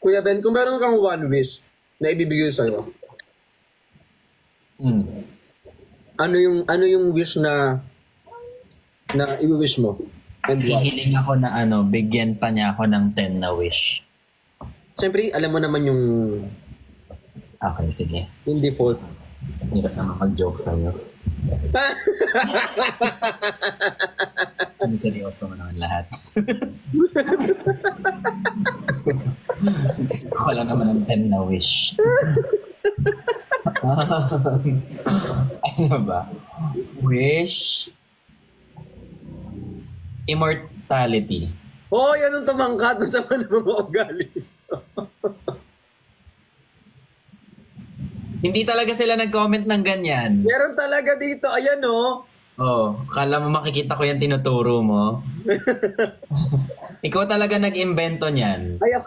Kuya Ben, kung meron kang one wish na ibibigay sa'yo, ano yung wish na i-wish mo? And why? Hihiling ako na bigyan pa niya ako ng 10 na wish. Siyempre, alam mo naman yung Okay, sige. default. Hirap naman mag-joke sa'yo. Hindi seryoso mo naman lahat. Gusto ko lang naman ng 10 na wish. Ano ba? Wish? Immortality. Oh, yan ang tumangkat na sa mga ugali. Hindi talaga sila nag-comment ng ganyan. Meron talaga dito. Ayan, oh. Oh, kala mo makikita ko yan tinuturo mo. Ikaw talaga nag-imbento niyan. Ay,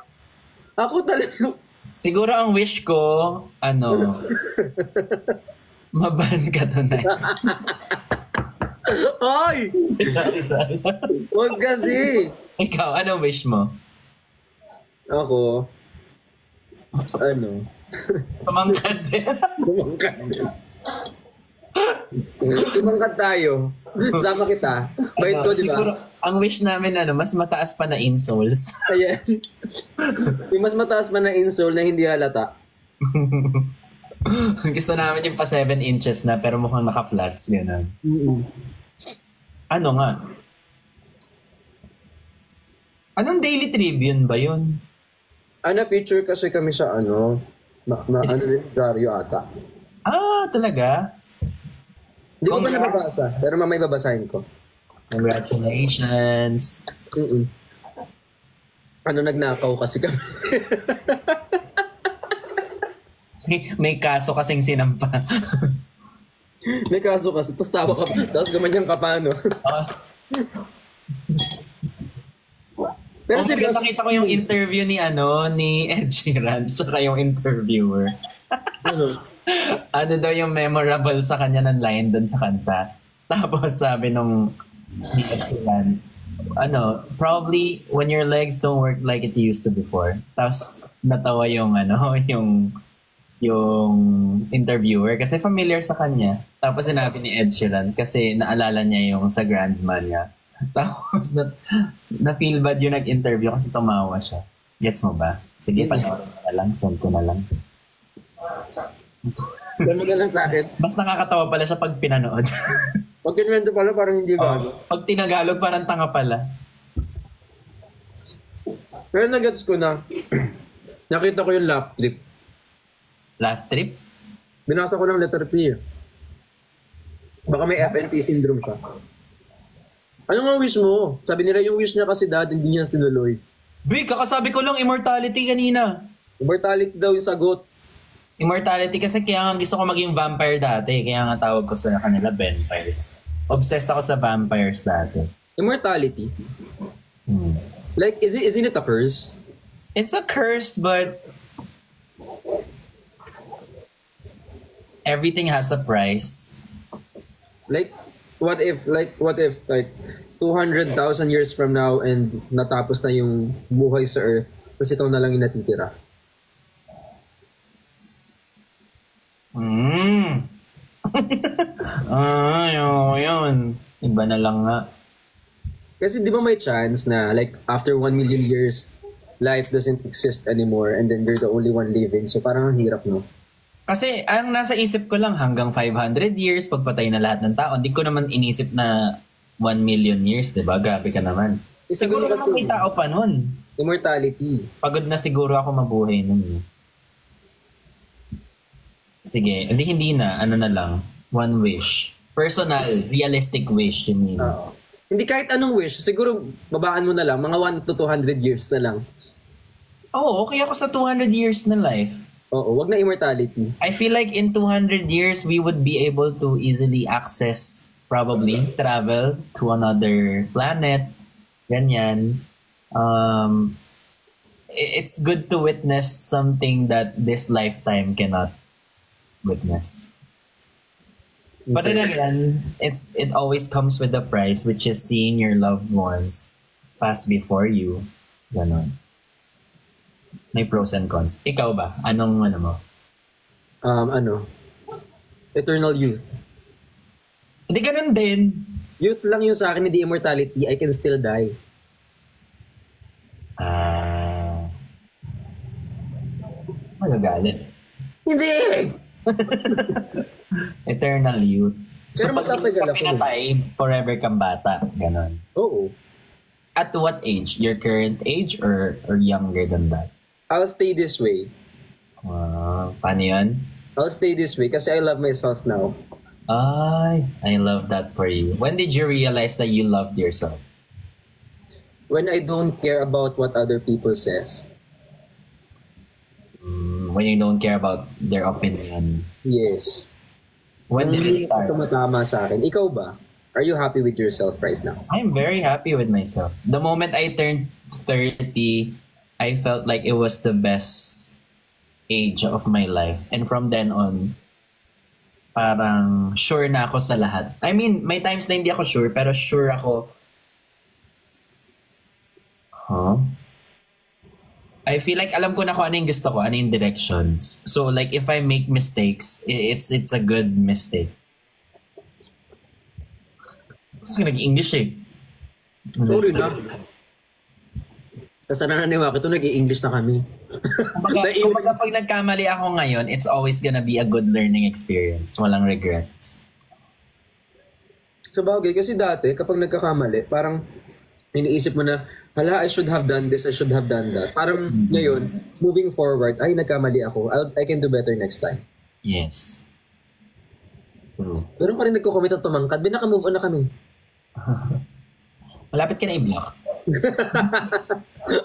ako talaga. Siguro ang wish ko, maban ka tonight. Ay! Sorry. Huwag kasi. Ikaw, anong wish mo? Ako, Tumangkad din. tumangkat din. Tumangkat tayo. Sama kita. Bait ko, di Siguro, ba? ang wish namin, mas mataas pa na insoles. Ayan. Yung mas mataas man na insole na hindi halata. Gusto namin yung pa 7 inches na pero mukhang naka-flats, gano'n. Ano nga? Anong Daily Tribune ba yun? Feature kasi kami sa Dario ata. Ah, talaga? Hindi ko pa nababasa, pero mamay babasahin ko. Congratulations. Nagnakaw kasi kami. May kaso kasing sinampa. May kaso kasi, tapos tawa ka pa, tapos gumanyan ka pa, no? Pero seryoso, nakita ko yung interview ni Ed Sheeran, tsaka yung interviewer. Ano daw yung memorable sa kanya ng line doon sa kanta. Tapos sabi nung ni Ed Sheeran, probably when your legs don't work like it used to before. Tapos natawa yung yung interviewer kasi familiar sa kanya. Tapos sinabi ni Ed Sheeran kasi naalala niya yung sa grandma niya. Tapos na-feel bad yung nag-interview kasi tumawa siya. Gets mo ba? Sige, panoorin ko na lang. Send ko na lang. Send mo na lang sa akin. Mas nakakatawa pala siya pag pinanood. Pag kinwento pala, parang hindi ba? Pag tinagalog, parang tanga pala. Pero nag-gets ko na. Nakita ko yung laugh trip. Laugh trip? Binasa ko ng letter P. Baka may FNP syndrome siya. Ano nga wish mo? Sabi nila yung wish niya kasi dad, hindi niya tinuloy. Big, kakasabi ko lang immortality kanina. Immortality daw yung sagot. Immortality kasi kaya nga gusto ko maging vampire dati. Kaya nga tawag ko sa kanila vampires. Obsessed ako sa vampires dati. Immortality? Like, isn't it a curse? It's a curse, but everything has a price. Like, what if 200,000 years from now and natapos na yung buhay sa Earth, tapos ikaw na lang yung natitira? Yun. Iba na lang nga. Kasi di ba may chance na like after 1 million years, life doesn't exist anymore and then you're the only one living. So parang ang hirap, no? Kasi ang nasa isip ko lang hanggang 500 years, pagpatay na lahat ng tao. Hindi ko naman inisip na 1 million years, diba? Grabe ka naman. Siguro naman may tao pa nun. Immortality. Pagod na siguro ako mabuhay nun. Sige, hindi na. Ano na lang. One wish. Personal, realistic wish, you mean. Hindi kahit anong wish. Siguro babaan mo na lang. Mga 1 to 200 years na lang. Oo, okay ako sa 200 years na life. Oo, wag na immortality. I feel like in 200 years, we would be able to easily access, probably, travel to another planet. Ganyan. It's good to witness something that this lifetime cannot witness. But then again, it always comes with a price, which is seeing your loved ones pass before you. Ganon. May pros and cons. Ikaw ba? Anong ano mo? Eternal youth. Hindi ganun din. Youth lang yung sa akin, hindi immortality. I can still die. Magagalit. Hindi! Eternal youth. Pero pag matatagal ako. pinatay, forever kang bata. Ganon. Oo. At what age? Your current age or younger than that? I'll stay this way. Paano yun? I'll stay this way kasi I love myself now. Ay, I love that for you. When did you realize that you loved yourself? When I don't care about what other people says. When you don't care about their opinion. Yes. When did it start? Tumatama sa akin. Ikaw ba? Are you happy with yourself right now? I'm very happy with myself. The moment I turned 30, I felt like it was the best age of my life. And from then on, parang sure na ako sa lahat. I mean, may times na hindi ako sure, pero sure ako. I feel like alam ko na kung ano yung gusto ko, ano yung directions. So like if I make mistakes, it's a good mistake. Gusto ko nag-English eh. Sorry na. Kasi nananiwa ko ito, nag-i-English na kami. Kumbaga pag nagkamali ako ngayon, it's always gonna be a good learning experience. Walang regrets. Sa bagay, kasi dati, kapag nagkakamali, parang iniisip mo na, hala, I should have done this, I should have done that. Parang ngayon, moving forward, ay, nagkamali ako. I can do better next time. Yes. True. Pero pa rin nagko-commit at tumangkad, naka-move on na kami. Malapit ka na i-block.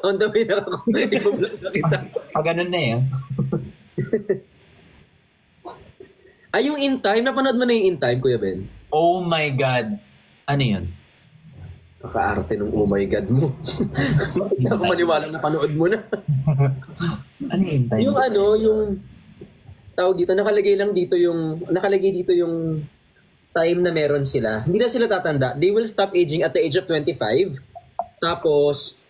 On the way na ako, i-block na kita. Ganun na eh. Ay, yung In Time, napanood mo na yung In Time, Kuya Ben? Oh my God. Ano yun? Kaka-arte ng oh my God mo. Hindi ako maniwala na panood mo na. Ano yung In Time? Yung yung tawag dito, nakalagay dito yung time na meron sila. Hindi na sila tatanda. They will stop aging at the age of 25. Tapos,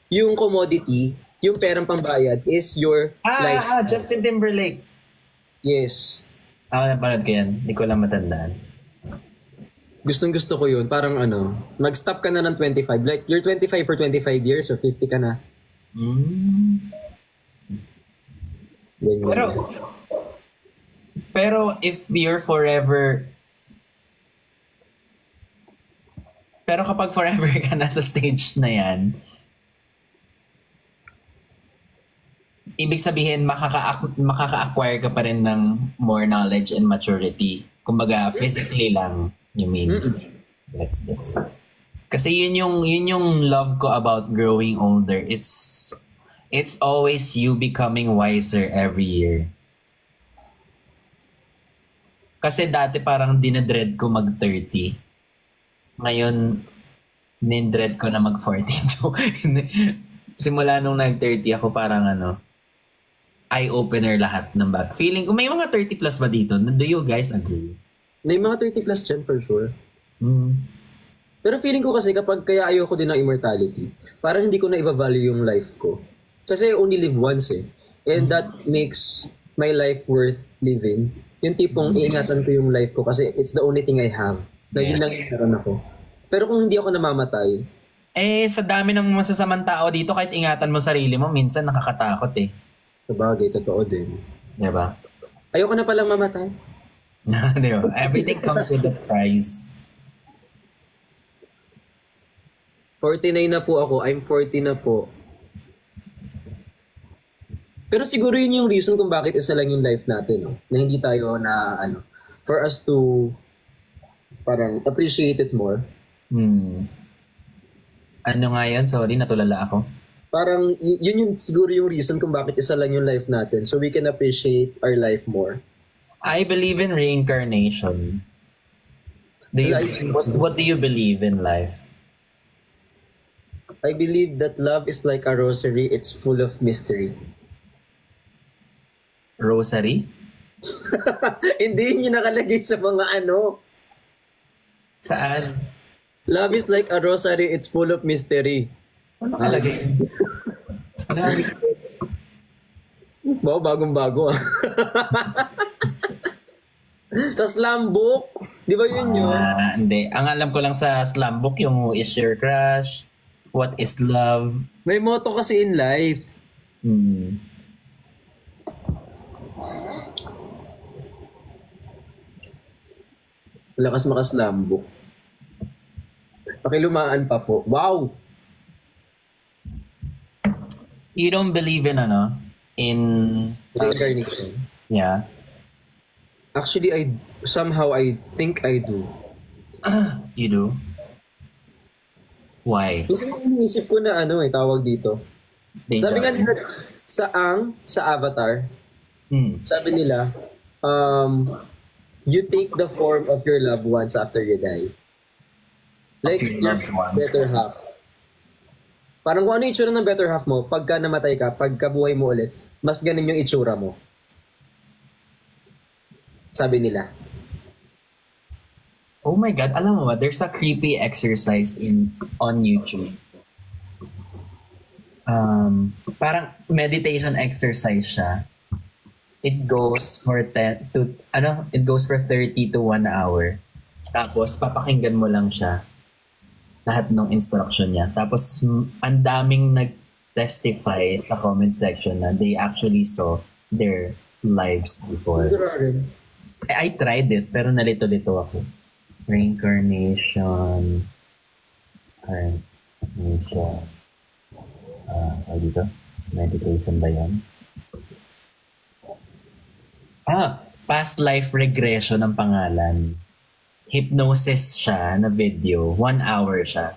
yung commodity, yung perang pambayad is your life. Justin Timberlake. Yes. Napanood ko yan. Hindi ko lang matandaan. Gustong-gusto ko yun. Parang mag-stop ka na ng 25. Like, you're 25 for 25 years or 50 ka na. Pero if you're forever... Pero kapag forever ka na sa stage na yan, ibig sabihin makaka-acquire ka pa rin ng more knowledge and maturity. Kumbaga, physically lang, you mean. That's kasi yun yung love ko about growing older. It's always you becoming wiser every year. Kasi dati parang dinedread ko mag-30. Ngayon, nindread ko na mag-40. Simula nung nag-30 ako parang eye-opener lahat ng bag. Feeling ko, may mga 30 plus ba dito? Do you guys agree? May mga 30 plus dyan for sure. Pero feeling ko kasi kapag kaya ayoko din ng immortality, parang hindi ko na i-value yung life ko. Kasi I only live once eh. And that makes my life worth living. Yung tipong iingatan ko yung life ko kasi it's the only thing I have. Na yun lang meron ako. Pero kung hindi ako namamatay, sa dami ng masasamang tao dito, kahit ingatan mo sarili mo, minsan nakakatakot eh. Sabagay, totoo din. Diba? Ayoko na palang mamatay. Diba? Everything comes with a price. 49 na po ako. I'm 40 na po. Pero siguro yun yung reason kung bakit isa lang yung life natin. No? Na hindi tayo for us to parang appreciate it more. Ano nga yan? Sorry, natulala ako. Parang yun yung siguro yung reason kung bakit isa lang yung life natin. So we can appreciate our life more. I believe in reincarnation. What do you believe in life? I believe that love is like a rosary. It's full of mystery. Rosary? Hindi yun yung nakalagay sa mga Saan? Love is like a rosary. It's full of mystery. Ano nakalagay? Wow, bagong-bago ah. Sa slam book, di ba yun yun? Hindi. Ang alam ko lang sa slam book, yung Who is Your Crush? What is Love? May motto kasi in life. Lakas maka-slam book. Pakilumaan pa po. Wow! You don't believe in in Reincarnation. yeah. Actually, I think I do. You do? Why? Kasi iniisip ko na tawag dito. Sabi nga nila, sa Avatar, sabi nila, you take the form of your loved ones after you die. Like, your better half. Parang kung ano yung itsura ng better half mo, pagka namatay ka, pagka buhay mo ulit, mas ganun yung itsura mo. Sabi nila. Oh my God, alam mo ba, there's a creepy exercise on YouTube. Parang meditation exercise siya. It goes for 30 to 1 hour. Tapos papakinggan mo lang siya. Lahat ng instruction niya. Tapos ang daming nag-testify sa comment section na they actually saw their lives before. I tried it pero nalito-lito ako. Reincarnation. Dito? Meditation ba yan? Past life regression ang pangalan. Hypnosis siya na video. 1 hour siya.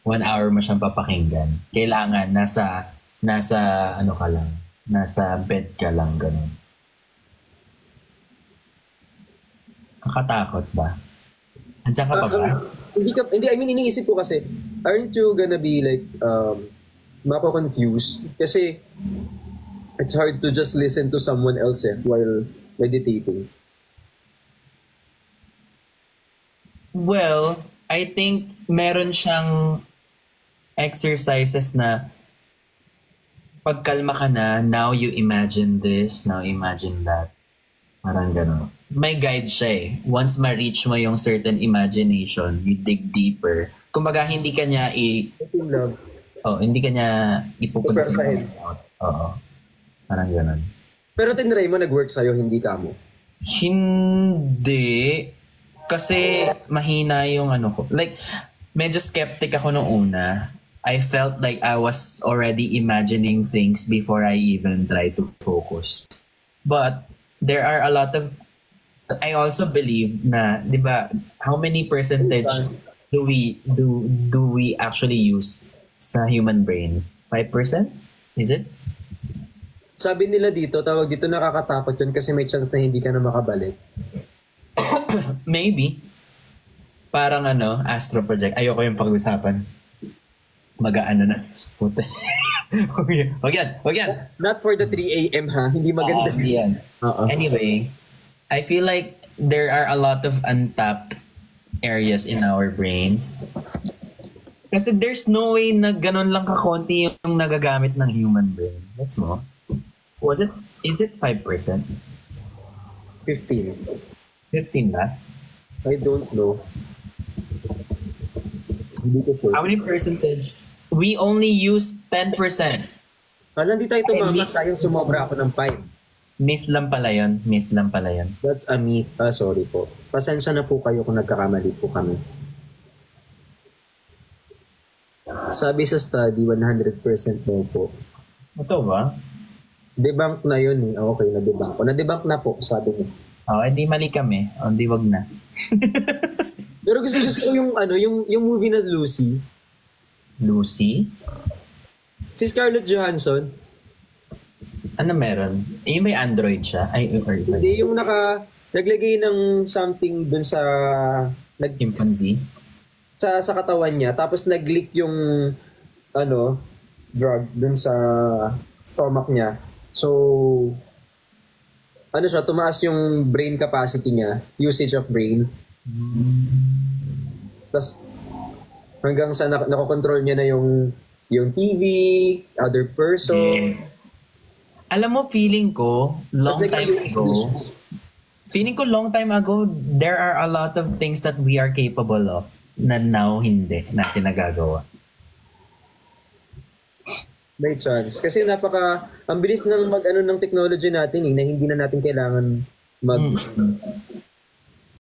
1 hour mo siyang papakinggan. Kailangan nasa ka lang. Nasa bed ka lang, ganun. Kakatakot ba? Andiyan ka pa ba? Hindi, I mean, iniisip ko kasi, aren't you gonna be like, mako-confused? Kasi, it's hard to just listen to someone else while meditating. Well, I think meron siyang exercises na pagkalma ka na, now you imagine this, now imagine that. Parang gano'n. May guide siya eh. Once ma-reach mo yung certain imagination, you dig deeper. Kumbaga, hindi ka niya hindi ka niya ipupunta sa out. Oo. Parang gano'n. Pero tinry mo, nag-work sa'yo, hindi ka mo? Hindi. Kasi mahina yung ko. Like, medyo skeptic ako nung una. I felt like I was already imagining things before I even try to focus. But there are a lot of... I also believe na, di ba, how many percentage do we actually use sa human brain? 5%? Is it? Sabi nila dito, tawag dito, nakakatakot yun kasi may chance na hindi ka na makabalik. Maybe. Parang astro project. Ayoko yung pag-usapan. Mag-aano na. Puta. Wag yan. Not for the 3 a.m. ha? Hindi maganda. Yan. Anyway, I feel like there are a lot of untapped areas in our brains. Kasi there's no way na ganun lang kakonti yung nagagamit ng human brain. That's mo. Is it 5%? 15. 15 ba? I don't know. Hindi ko sure. How many percentage? We only use 10%. Hindi tayo tumama. Sayang sumobra ako ng 5. Myth lang pala yun. That's a myth. Sorry po. Pasensya na po kayo kung nagkakamali po kami. Sabi sa study, 100% daw po. Ito ba? Debunk na yun eh. Okay, na-debunk ko. Na-debunk na po, sabi niya. Hindi mali kami. Hindi wag na. Pero gusto ko yung movie na Lucy. Lucy? Si Scarlett Johansson. Ano meron? Yung may Android siya? Hindi, yung naglagay ng something dun sa... Chimpanzee? Sa katawan niya. Tapos nag-leak yung drug dun sa stomach niya. So... tumaas yung brain capacity niya, usage of brain. Tapos, hanggang sa nakokontrol niya na yung TV, other person. Alam mo, feeling ko, long time ago, there are a lot of things that we are capable of na now hindi natin nagagawa. May chance. Kasi ang bilis ng ng technology natin na hindi na natin kailangan